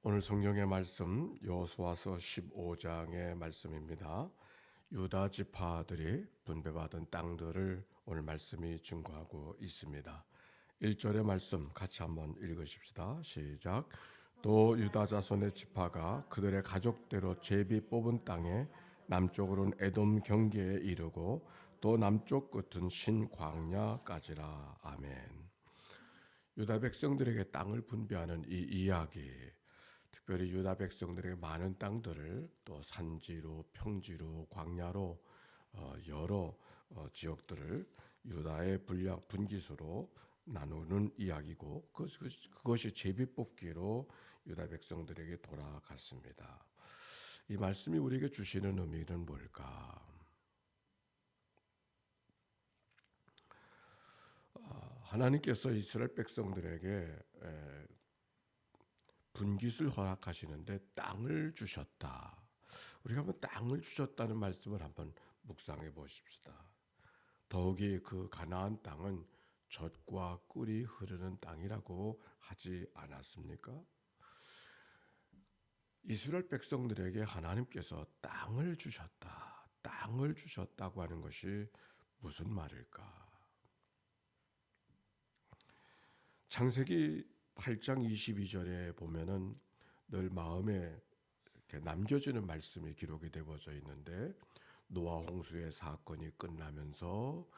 오늘 성경의 말씀 여호수아서 15장의 말씀입니다. 유다 지파들이 분배받은 땅들을 오늘 말씀이 증거하고 있습니다. 1절의 말씀 같이 한번 읽으십시다. 시작. 또 유다 자손의 지파가 그들의 가족대로 제비 뽑은 땅에 남쪽으로는 에돔 경계에 이르고 또 남쪽 끝은 신광야까지라. 아멘. 유다 백성들에게 땅을 분배하는 이 이야기, 특별히 유다 백성들에게 많은 땅들을 또 산지로, 평지로, 광야로 여러 지역들을 유다의 분기수로 나누는 이야기고, 그것이 제비뽑기로 유다 백성들에게 돌아갔습니다. 이 말씀이 우리에게 주시는 의미는 뭘까? 하나님께서 이스라엘 백성들에게 분깃을 허락하시는데 땅을 주셨다. 우리가 한번 땅을 주셨다는 말씀을 한번 묵상해 보십시다. 더욱이 그 가나안 땅은 젖과 꿀이 흐르는 땅이라고 하지 않았습니까? 이스라엘 백성들에게 하나님께서 땅을 주셨다. 땅을 주셨다고 하는 것이 무슨 말일까? 창세기 8장 22절에 보면은 늘 마음에 이렇게 남겨지는 말씀이 기록이 되어져 있는데, 노아 홍수의 사건이 끝나면서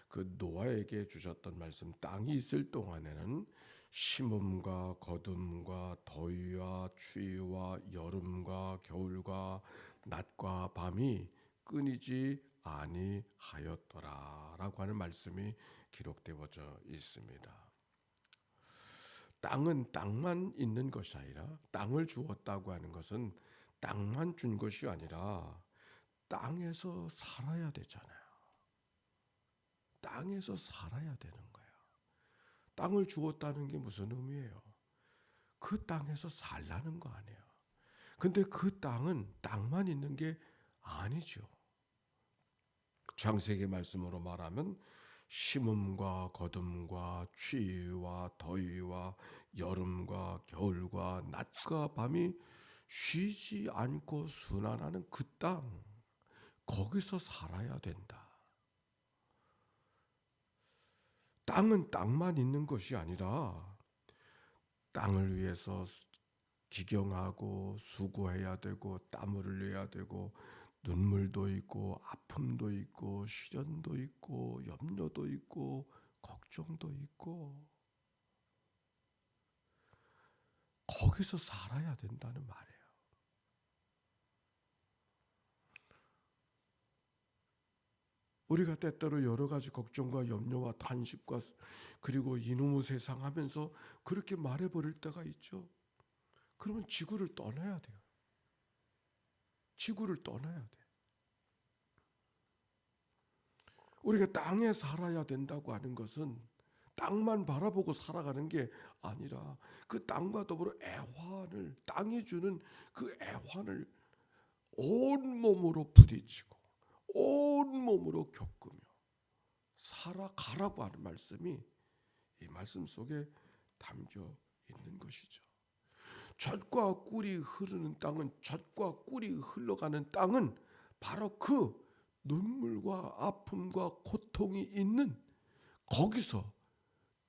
그 노아에게 주셨던 말씀, 땅이 있을 동안에는 심음과 거둠과 더위와 추위와 여름과 겨울과 낮과 밤이 끊이지 아니하였더라라고 하는 말씀이 기록되어져 있습니다. 땅은 땅만 있는 것이 아니라, 땅을 주었다고 하는 것은 땅만 준 것이 아니라 땅에서 살아야 되잖아요. 땅에서 살아야 되는 거예요. 땅을 주었다는 게 무슨 의미예요? 그 땅에서 살라는 거 아니에요. 근데 그 땅은 땅만 있는 게 아니죠. 창세기 말씀으로 말하면 심음과 거둠과 추위와 더위와 여름과 겨울과 낮과 밤이 쉬지 않고 순환하는 그 땅, 거기서 살아야 된다. 땅은 땅만 있는 것이 아니라 땅을 위해서 기경하고 수고해야 되고 땀을 흘려야 되고 눈물도 있고 아픔도 있고 시련도 있고 염려도 있고 걱정도 있고, 거기서 살아야 된다는 말이에요. 우리가 때때로 여러 가지 걱정과 염려와 탄식과 그리고 이놈의 세상 하면서 그렇게 말해버릴 때가 있죠. 그러면 지구를 떠나야 돼요. 지구를 떠나야 돼. 우리가 땅에 살아야 된다고 하는 것은 땅만 바라보고 살아가는 게 아니라 그 땅과 더불어 애환을, 땅이 주는 그 애환을 온 몸으로 부딪히고 온 몸으로 겪으며 살아가라고 하는 말씀이 이 말씀 속에 담겨 있는 것이죠. 젖과 꿀이 흐르는 땅은, 젖과 꿀이 흘러가는 땅은 바로 그 눈물과 아픔과 고통이 있는 거기서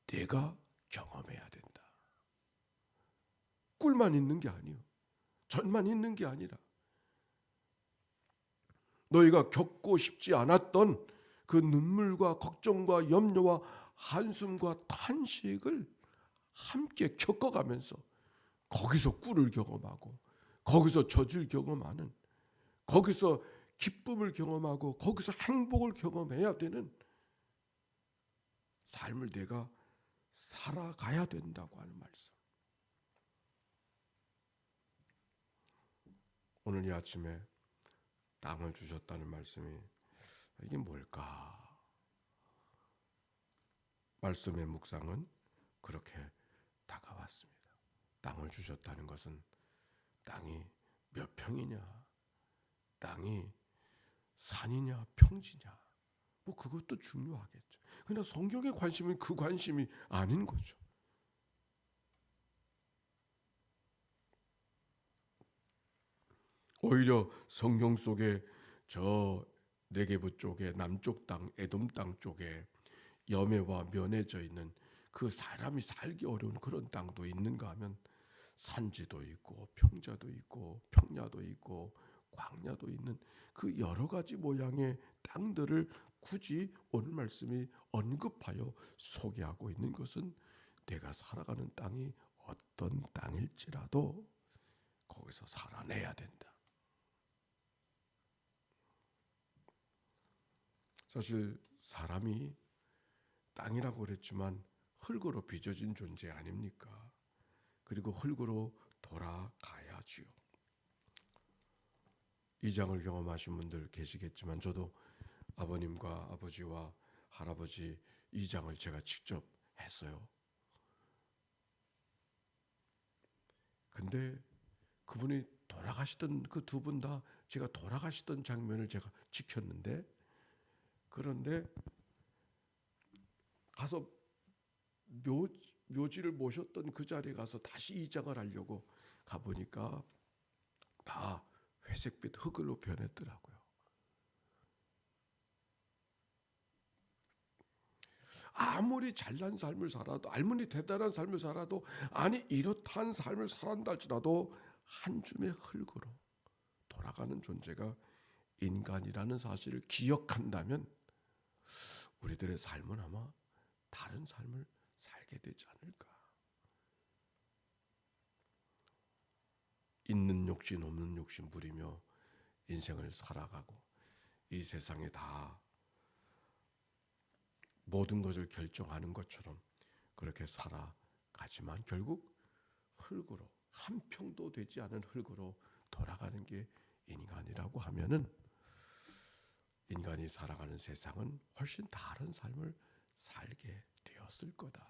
내가 경험해야 된다. 꿀만 있는 게 아니요, 젖만 있는 게 아니라 너희가 겪고 싶지 않았던 그 눈물과 걱정과 염려와 한숨과 탄식을 함께 겪어가면서 거기서 꿀을 경험하고 거기서 젖을 경험하는, 거기서 기쁨을 경험하고 거기서 행복을 경험해야 되는 삶을 내가 살아가야 된다고 하는 말씀. 오늘 이 아침에 땅을 주셨다는 말씀이 이게 뭘까? 말씀의 묵상은 그렇게 다가왔습니다. 땅을 주셨다는 것은 땅이 몇 평이냐, 땅이 산이냐 평지냐, 뭐 그것도 중요하겠죠. 그러나 성경의 관심은 그 관심이 아닌 거죠. 오히려 성경 속에 저 네게부 쪽에 남쪽 땅 에돔 땅 쪽에 염해와 면해져 있는 그 사람이 살기 어려운 그런 땅도 있는가 하면 산지도 있고 평자도 있고 평야도 있고 광야도 있는 그 여러 가지 모양의 땅들을 굳이 오늘 말씀이 언급하여 소개하고 있는 것은 내가 살아가는 땅이 어떤 땅일지라도 거기서 살아내야 된다. 사실 사람이 땅이라고 그랬지만 흙으로 빚어진 존재 아닙니까? 그리고 흙으로 돌아가야지요. 이 장을 경험하신 분들 계시겠지만 저도 아버님과 아버지와 할아버지 이 장을 제가 직접 했어요. 근데 그분이 돌아가시던 그 두 분 다 제가 돌아가시던 장면을 제가 지켰는데, 그런데 가서 묘지를 모셨던 그 자리에 가서 다시 이장을 하려고 가보니까 다 회색빛 흙으로 변했더라고요. 아무리 잘난 삶을 살아도, 아무리 대단한 삶을 살아도, 아니 이렇다한 삶을 살았다 할지라도 한 줌의 흙으로 돌아가는 존재가 인간이라는 사실을 기억한다면 우리들의 삶은 아마 다른 삶을 살게 되지 않을까. 있는 욕심 없는 욕심 부리며 인생을 살아가고 이 세상에 다 모든 것을 결정하는 것처럼 그렇게 살아가지만 결국 흙으로, 한 평도 되지 않은 흙으로 돌아가는 게 인간이라고 하면은 인간이 살아가는 세상은 훨씬 다른 삶을 살게 되었을 거다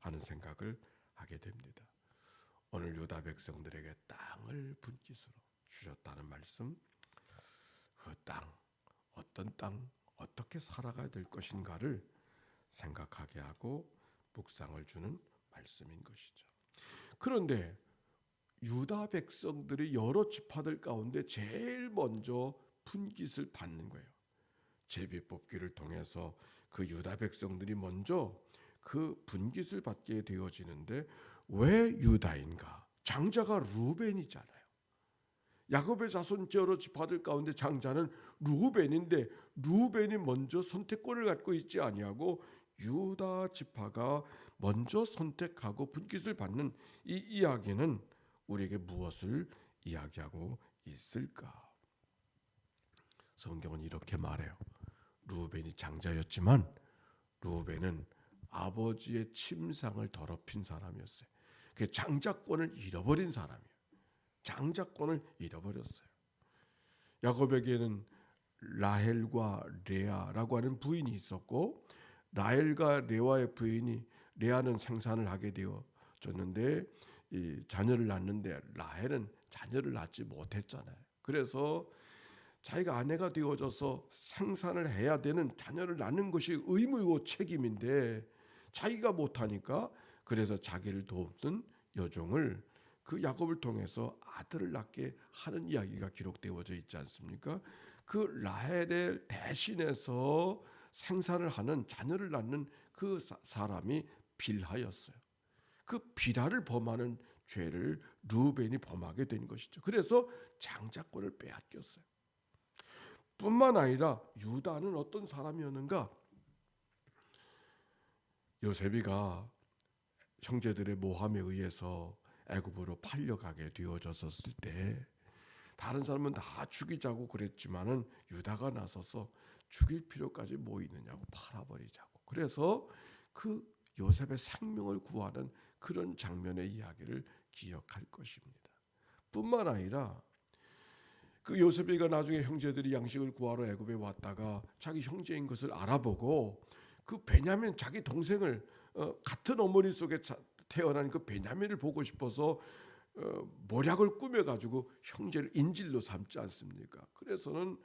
하는 생각을 하게 됩니다. 오늘 유다 백성들에게 땅을 분깃으로 주셨다는 말씀, 그 땅, 어떤 땅, 어떻게 살아가야 될 것인가를 생각하게 하고 묵상을 주는 말씀인 것이죠. 그런데 유다 백성들이 여러 지파들 가운데 제일 먼저 분깃을 받는 거예요. 제비뽑기를 통해서 그 유다 백성들이 먼저 그 분깃을 받게 되어지는데 왜 유다인가? 장자가 루벤이잖아요. 야곱의 자손 여러 지파들 가운데 장자는 루벤인데 루벤이 먼저 선택권을 갖고 있지 아니하고 유다 지파가 먼저 선택하고 분깃을 받는 이 이야기는 우리에게 무엇을 이야기하고 있을까? 성경은 이렇게 말해요. 루벤이 장자였지만 루벤은 아버지의 침상을 더럽힌 사람이었어요. 그 장자권을 잃어버린 사람이에요. 장자권을 잃어버렸어요. 야곱에게는 라헬과 레아라고 하는 부인이 있었고, 라헬과 레아의 부인이, 레아는 생산을 하게 되어졌는데 이 자녀를 낳는데 라헬은 자녀를 낳지 못했잖아요. 그래서 자기가 아내가 되어져서 생산을 해야 되는, 자녀를 낳는 것이 의무이고 책임인데 자기가 못하니까, 그래서 자기를 돕는 여종을, 그 야곱을 통해서 아들을 낳게 하는 이야기가 기록되어져 있지 않습니까? 그 라헬을 대신해서 생산을 하는, 자녀를 낳는 그 사람이 빌하였어요. 그 빌하를 범하는 죄를 루벤이 범하게 된 것이죠. 그래서 장자권을 빼앗겼어요. 뿐만 아니라 유다는 어떤 사람이었는가? 요셉이가 형제들의 모함에 의해서 애굽으로 팔려가게 되어졌을 때 다른 사람은 다 죽이자고 그랬지만은 유다가 나서서 죽일 필요까지 뭐 있느냐고 팔아버리자고. 그래서 그 요셉의 생명을 구하는 그런 장면의 이야기를 기억할 것입니다. 뿐만 아니라 그 요셉이가 나중에 형제들이 양식을 구하러 애굽에 왔다가 자기 형제인 것을 알아보고 그 베냐민, 자기 동생을, 같은 어머니 속에 태어난 그 베냐민을 보고 싶어서 모략을 꾸며가지고 형제를 인질로 삼지 않습니까? 그래서는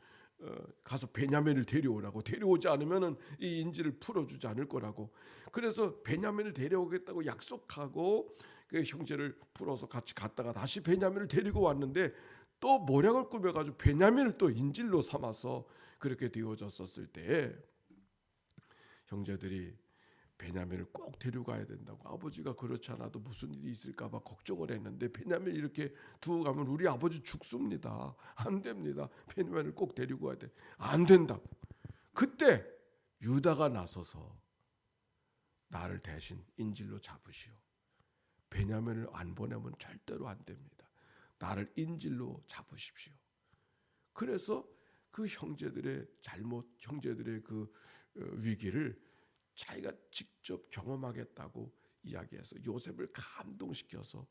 가서 베냐민을 데려오라고, 데려오지 않으면 이 인질을 풀어주지 않을 거라고, 그래서 베냐민을 데려오겠다고 약속하고 그 형제를 풀어서 같이 갔다가 다시 베냐민을 데리고 왔는데 또 모략을 꾸며가지고 베냐민을 또 인질로 삼아서 그렇게 되어졌었을 때 형제들이 베냐민을 꼭 데려가야 된다고, 아버지가 그렇지 않아도 무슨 일이 있을까 봐 걱정을 했는데 베냐민 이렇게 두고 가면 우리 아버지 죽습니다. 안 됩니다. 베냐민을 꼭 데리고 가야 돼. 안 된다고. 그때 유다가 나서서 나를 대신 인질로 잡으시오. 베냐민을 안 보내면 절대로 안 됩니다. 나를 인질로 잡으십시오. 그래서 그 형제들의 잘못, 형제들의 그 위기를 자기가 직접 경험하겠다고 이야기해서 요셉을 감동시켜서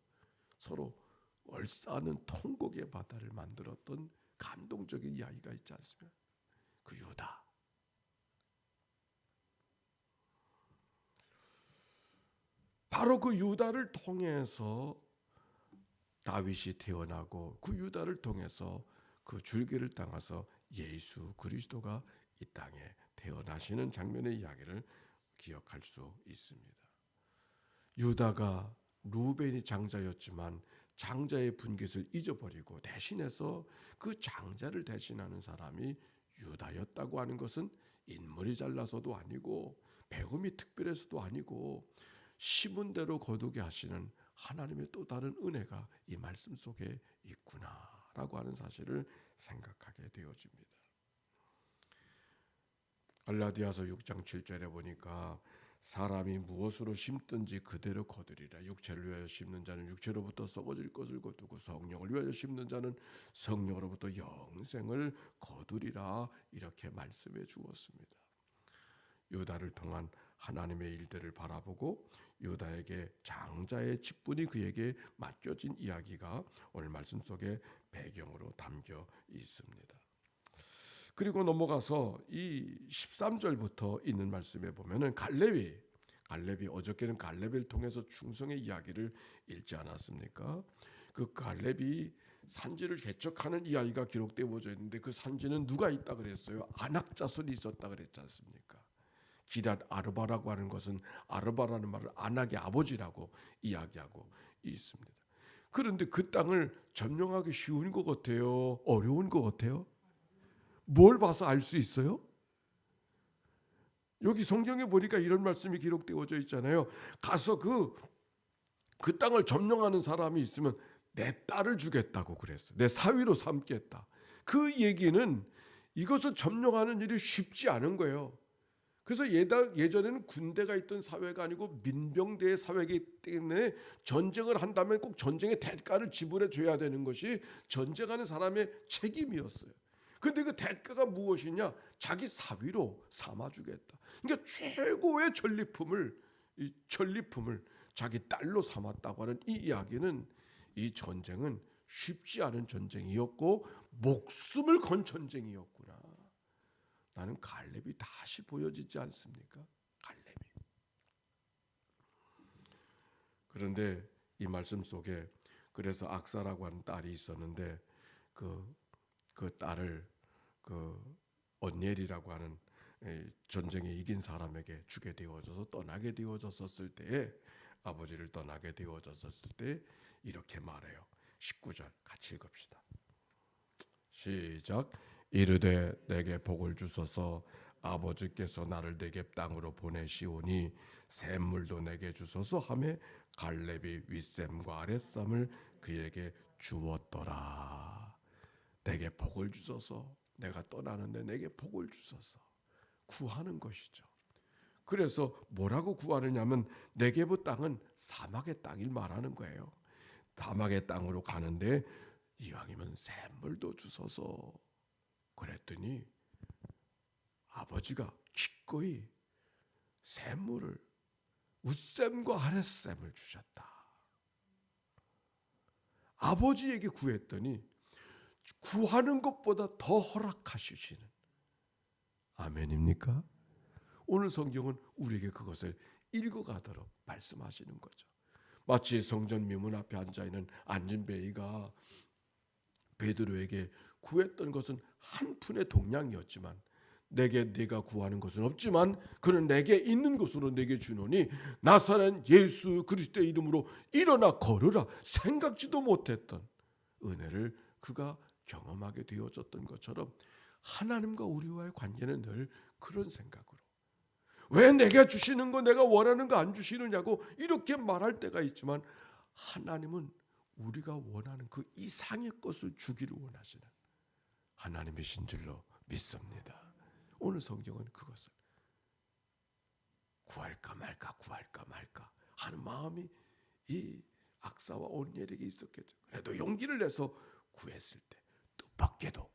서로 얼싸는 통곡의 바다를 만들었던 감동적인 이야기가 있지 않습니까? 그 유다. 바로 그 유다를 통해서 다윗이 태어나고 그 유다를 통해서 그 줄기를 따라서 예수 그리스도가 이 땅에 태어나시는 장면의 이야기를 기억할 수 있습니다. 유다가 루벤이 장자였지만 장자의 분깃을 잊어버리고 대신해서 그 장자를 대신하는 사람이 유다였다고 하는 것은 인물이 잘나서도 아니고 배움이 특별해서도 아니고 심은 대로 거두게 하시는 하나님의 또 다른 은혜가 이 말씀 속에 있구나라고 하는 사실을 생각하게 되어집니다. 갈라디아서 6장 7절에 보니까 사람이 무엇으로 심든지 그대로 거두리라. 육체를 위하여 심는 자는 육체로부터 썩어질 것을 거두고 성령을 위하여 심는 자는 성령으로부터 영생을 거두리라. 이렇게 말씀해 주었습니다. 유다를 통한 하나님의 일들을 바라보고 유다에게 장자의 직분이 그에게 맡겨진 이야기가 오늘 말씀 속에 배경으로 담겨 있습니다. 그리고 넘어가서 이 13절부터 있는 말씀에 보면은 갈렙이 어저께는 갈렙을 통해서 충성의 이야기를 읽지 않았습니까? 그 갈렙이 산지를 개척하는 이야기가 기록되어져 있는데 그 산지는 누가 있다 그랬어요? 아낙 자손이 있었다 그랬지 않습니까? 기랏 아르바라고 하는 것은 아르바라는 말을 아낙의 아버지라고 이야기하고 있습니다. 그런데 그 땅을 점령하기 쉬운 것 같아요? 어려운 것 같아요? 뭘 봐서 알 수 있어요? 여기 성경에 보니까 이런 말씀이 기록되어져 있잖아요. 가서 그 땅을 점령하는 사람이 있으면 내 딸을 주겠다고 그랬어요. 내 사위로 삼겠다. 그 얘기는 이것을 점령하는 일이 쉽지 않은 거예요. 그래서 예전에는 군대가 있던 사회가 아니고 민병대의 사회이기 때문에 전쟁을 한다면 꼭 전쟁의 대가를 지불해 줘야 되는 것이 전쟁하는 사람의 책임이었어요. 근데 그 대가가 무엇이냐? 자기 사위로 삼아주겠다. 그러니까 최고의 전리품을 자기 딸로 삼았다고 하는 이 이야기는 이 전쟁은 쉽지 않은 전쟁이었고 목숨을 건 전쟁이었구나. 나는 갈렙이 다시 보여지지 않습니까? 갈렙이. 그런데 이 말씀 속에 그래서 악사라고 하는 딸이 있었는데 그 딸을 언니엘이라고 하는 전쟁에 이긴 사람에게 주게 되어져서 떠나게 되어졌었을 때에 아버지를 떠나게 되어졌었을 때 이렇게 말해요. 19절 같이 읽읍시다. 시작. 이르되 내게 복을 주소서 아버지께서 나를 네겝 땅으로 보내시오니 샘물도 내게 주소서 하며 갈렙이 윗샘과 아랫샘을 그에게 주었더라. 내게 복을 주소서. 내가 떠나는데 내게 복을 주소서. 구하는 것이죠. 그래서 뭐라고 구하느냐면 네겝의 땅은 사막의 땅을 말하는 거예요. 사막의 땅으로 가는데 이왕이면 샘물도 주소서. 그랬더니 아버지가 기꺼이 샘물을 윗샘과 아랫샘을 주셨다. 아버지에게 구했더니 구하는 것보다 더 허락하시는 아멘입니까? 오늘 성경은 우리에게 그것을 읽어가도록 말씀하시는 거죠. 마치 성전 미문 앞에 앉아있는 안진뱅이가 베드로에게 구했던 것은 한 푼의 동량이었지만 내게 네가 구하는 것은 없지만 그는 내게 있는 것으로 내게 주노니 나사렛 예수 그리스도의 이름으로 일어나 걸으라. 생각지도 못했던 은혜를 그가 경험하게 되어졌던 것처럼 하나님과 우리와의 관계는 늘 그런 생각으로, 왜 내가 주시는 거 내가 원하는 거 안 주시느냐고 이렇게 말할 때가 있지만, 하나님은 우리가 원하는 그 이상의 것을 주기를 원하시는 하나님이신 줄로 믿습니다. 오늘 성경은 그것을 구할까 말까 하는 마음이 이 악사와 온니엘에게 있었겠죠. 그래도 용기를 내서 구했을 때 뜻밖에도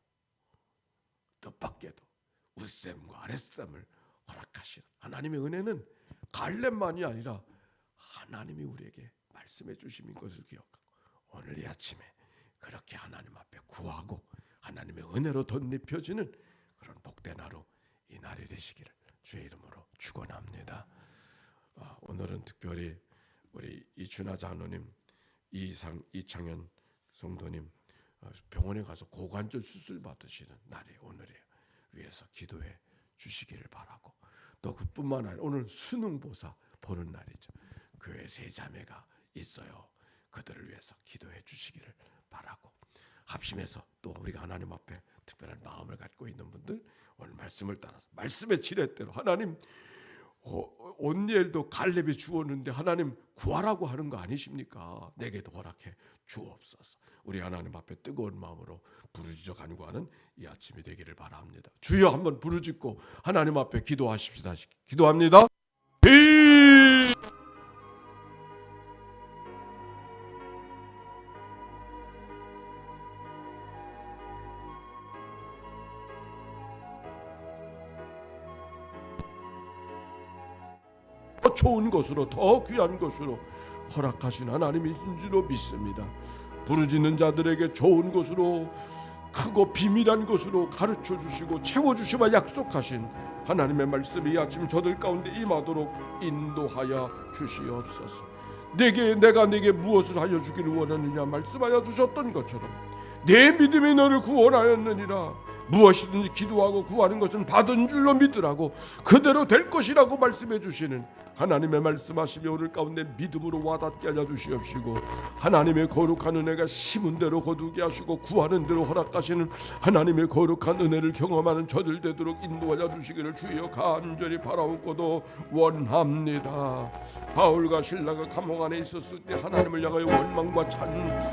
웃샘과 아랫샘을 허락하시는 하나님의 은혜는 갈렙만이 아니라 하나님이 우리에게 말씀해 주신 것을 기억하고 오늘 이 아침에 그렇게 하나님 앞에 구하고 하나님의 은혜로 덧입혀지는 그런 복된 하루, 이 날이 되시기를 주의 이름으로 축원합니다. 오늘은 특별히 우리 이춘하 장로님, 이창현 성도님 병원에 가서 고관절 수술 받으시는 날이 오늘이에요. 위해서 기도해 주시기를 바라고, 또 그뿐만 아니라 오늘 수능보사 보는 날이죠. 교회 세 자매가 있어요. 그들을 위해서 기도해 주시기를 바라고, 합심해서 또 우리가 하나님 앞에 특별한 마음을 갖고 있는 분들 오늘 말씀을 따라서 말씀의 지렛대로 하나님, 온니엘도 갈렙이 주었는데 하나님 구하라고 하는 거 아니십니까? 내게도 허락해 주옵소서. 우리 하나님 앞에 뜨거운 마음으로 부르짖어 간구하는 이 아침이 되기를 바랍니다. 주여 한번 부르짖고 하나님 앞에 기도하십시다. 기도합니다. 더 좋은 것으로, 더 귀한 것으로 허락하신 하나님이신 줄로 믿습니다. 부르짖는 자들에게 좋은 것으로, 크고 비밀한 것으로 가르쳐 주시고 채워주시마 약속하신 하나님의 말씀이 아침 저들 가운데 임하도록 인도하여 주시옵소서. 내가 내게 무엇을 하여 주기를 원하느냐 말씀하여 주셨던 것처럼 내 믿음이 너를 구원하였느니라. 무엇이든지 기도하고 구하는 것은 받은 줄로 믿으라고, 그대로 될 것이라고 말씀해 주시는 하나님의 말씀하시며 오늘 가운데 믿음으로 와닿게 하여 주시옵시고, 하나님의 거룩한 은혜가 심은 대로 거두게 하시고 구하는 대로 허락하시는 하나님의 거룩한 은혜를 경험하는 저들 되도록 인도하여 주시기를 주여 간절히 바라옵고도 원합니다. 바울과 실라가 감옥 안에 있었을 때 하나님을 향하여 원망과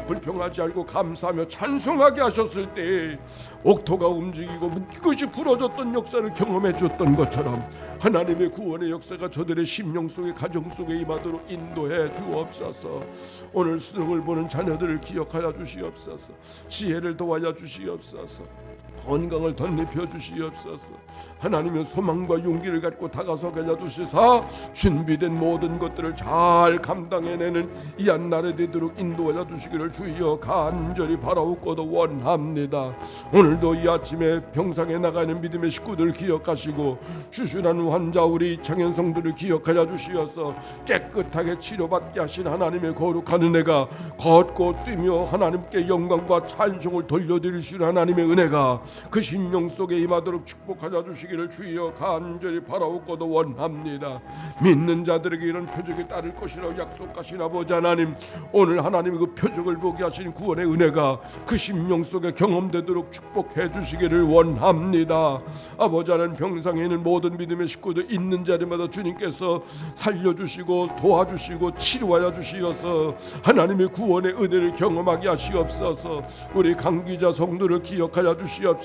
불평하지 않고 감사하며 찬송하게 하셨을 때 옥토가 움직이고 그것이 부러졌던 역사를 경험해 줬던 것처럼 하나님의 구원의 역사가 저들의 심령 속에, 가정 속에 임하도록 인도해 주옵소서. 오늘 수능을 보는 자녀들을 기억하여 주시옵소서. 지혜를 도와여 주시옵소서. 건강을 덧입혀 주시옵소서. 하나님의 소망과 용기를 갖고 다가서게 하여 주시사 준비된 모든 것들을 잘 감당해내는 이 한날에 되도록 인도하여 주시기를 주여 간절히 바라옵고도 원합니다. 오늘도 이 아침에 병상에 나가는 믿음의 식구들 기억하시고 주순한 환자 우리 이창현 성도를 기억하여 주시어서 깨끗하게 치료받게 하신 하나님의 거룩한 은혜가, 걷고 뛰며 하나님께 영광과 찬송을 돌려드리시는 하나님의 은혜가 그 심령 속에 임하도록 축복하여 주시기를 주여 간절히 바라옵고도 원합니다. 믿는 자들에게 이런 표적이 따를 것이라고 약속하신 아버지 하나님, 오늘 하나님의 그 표적을 보게 하신 구원의 은혜가 그 심령 속에 경험되도록 축복해 주시기를 원합니다. 아버지 하나님, 병상에 있는 모든 믿음의 식구들 있는 자리마다 주님께서 살려주시고 도와주시고 치료하여 주시어서 하나님의 구원의 은혜를 경험하게 하시옵소서. 우리 강기자 성도를 기억하여 주시옵소서.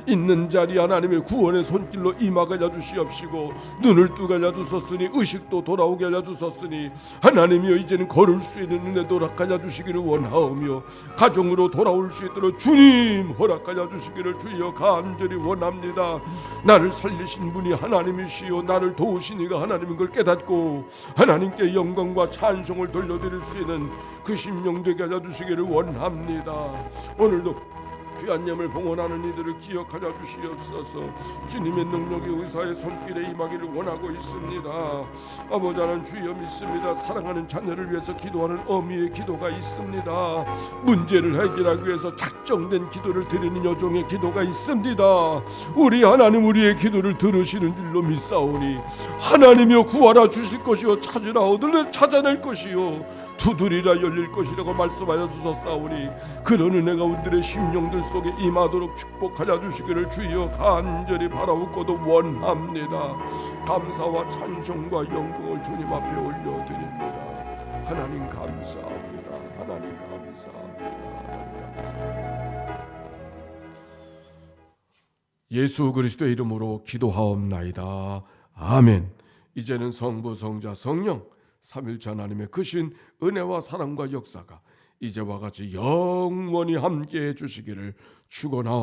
있는 자리 하나님의 구원의 손길로 임하게 하여 주시옵시고, 눈을 뜨게 하여 주셨으니 의식도 돌아오게 하여 주셨으니 하나님이여 이제는 걸을 수 있는 은혜 허락하여 주시기를 원하오며, 가정으로 돌아올 수 있도록 주님 허락하여 주시기를 주여 간절히 원합니다. 나를 살리신 분이 하나님이시요 나를 도우신 이가 하나님인 걸 깨닫고 하나님께 영광과 찬송을 돌려드릴 수 있는 그 심령 되게 하여 주시기를 원합니다. 오늘도 귀한 예물 봉헌하는 이들을 기억하여 주시옵소서. 주님의 능력이 의사의 손길에 임하기를 원하고 있습니다. 아버지 하나님 주여 믿습니다. 사랑하는 자녀를 위해서 기도하는 어미의 기도가 있습니다. 문제를 해결하기 위해서 작정된 기도를 드리는 여종의 기도가 있습니다. 우리 하나님 우리의 기도를 들으시는 줄로 믿사오니 하나님이여 구하라 주실 것이요 찾으라 얻으려 찾아낼 것이요 두드리라 열릴 것이라고 말씀하여 주셨사오니 그런 은혜가 우리들의 심령들 속에 임하도록 축복하여 주시기를 주여 간절히 바라옵고도 원합니다. 감사와 찬송과 영광을 주님 앞에 올려드립니다. 하나님 감사합니다. 하나님 감사합니다. 하나님 감사합니다. 예수 그리스도의 이름으로 기도하옵나이다. 아멘. 이제는 성부 성자 성령 삼일체 하나님의 크신 은혜와 사랑과 역사가 이제와 같이 영원히 함께해 주시기를 축원하옵나이다.